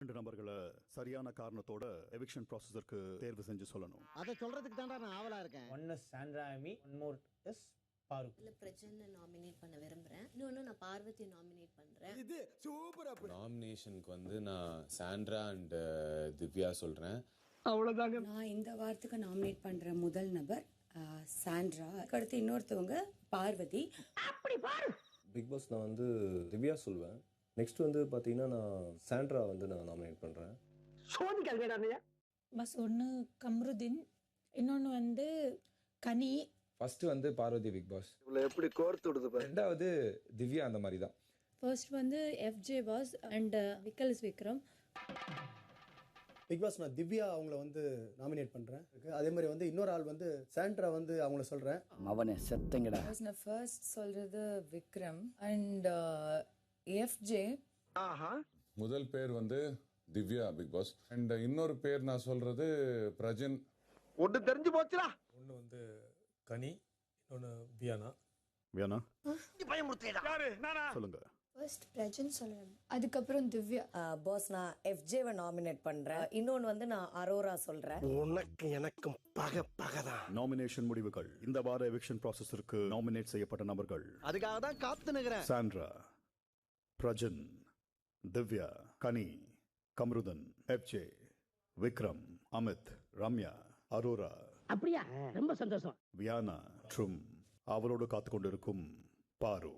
2 நபர்களை சரியான காரணத்தோட எவிக்ஷன் ப்ராசஸருக்கு தேர்வு செஞ்சு சொல்லணும். அதை சொல்றதுக்கு தான்டா நான் ஆவலா இருக்கேன். One is Sandra Amy, one more is Paru. இல்ல பிரஜனை நாமினேட் பண்ண விரும்புறேன். இன்னொன்னு நான் பார்வதி நாமினேட் பண்றேன். இது சூப்பர் அப். நாமினேஷனுக்கு வந்து நான் சாண்ட்ரா அண்ட் திவ்யா சொல்றேன். அவ்வளவுதாங்க. நான் இந்த வாரத்துக்கு நாமினேட் பண்ற முதல் நபர் சாண்ட்ரா. அடுத்து இன்னொருத்தவங்க பார்வதி. அப்படி பாரு. பிக் பாஸ் நான் வந்து திவ்யா சொல்வேன். நெக்ஸ்ட் வந்து பார்த்தீங்கன்னா நான் சாண்ட்ரா வந்து நான் நாமினேட் பண்ணுறேன். பஸ் ஒன்று கம்ருதீன், இன்னொன்று வந்து கனி. ஃபர்ஸ்ட் வந்து பார்வதி பிக் பாஸ். இவ்வளவு எப்படி கோர்த்து விடுது பாரு. ரெண்டாவது திவ்யா அந்த மாதிரி தான். ஃபர்ஸ்ட் வந்து FJ boss and Vikkals Vikram. Bigg Boss நான் திவ்யா அவங்கள வந்து நாமினேட் பண்ணுறேன். அதே மாதிரி வந்து இன்னொரு ஆள் வந்து சாண்ட்ரா வந்து அவங்கள சொல்கிறேன். அவனே செத்தங்கடா. நான் ஃபர்ஸ்ட் சொல்றது விக்ரம் அண்ட் எஃப்ஜே. முதல் பேர் வந்து திவ்யா பிக் பாஸ் அண்ட் இன்னொரு பேர் நான் சொல்றது பிரஜன். ஒன்று தெரிஞ்சு போச்சுடா. ஒன்று வந்து கனி, இன்னொன்று வியானா. வியானா பயமுறுத்தேடா. யாரு நானா? சொல்லுங்க. ஃபர்ஸ்ட் பிரஜன் சொல்கிறேன், அதுக்கப்புறம் திவ்யா. பாஸ் நான் எஃப்ஜேவை நாமினேட் பண்றேன். இன்னொன்று வந்து நான் அரோரா சொல்றேன். உனக்கு எனக்கும் பகதான். நாமினேஷன் முடிவுகள். இந்த வார எவிக்ஷன் ப்ராசஸருக்கு நாமினேட் செய்யப்பட்ட நபர்கள்: அதுக்காக தான் காத்து நிக்கிறேன். சாண்ட்ரா, பிரஜன், திவ்யா, கனி, கம்ருதன், எஃப்ஜே, விக்ரம், அமித், ரம்யா, அரோரா. அப்படியா? ரொம்ப சந்தோஷம். வியானா, ட்ரும், அவரோடு காத்து கொண்டிருக்கும் பாரு.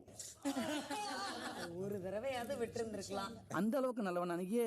ஒரு தடவையாவது விட்டு இருந்திருக்கலாம். அந்த அளவுக்கு நல்லவன் அன்னைக்கு.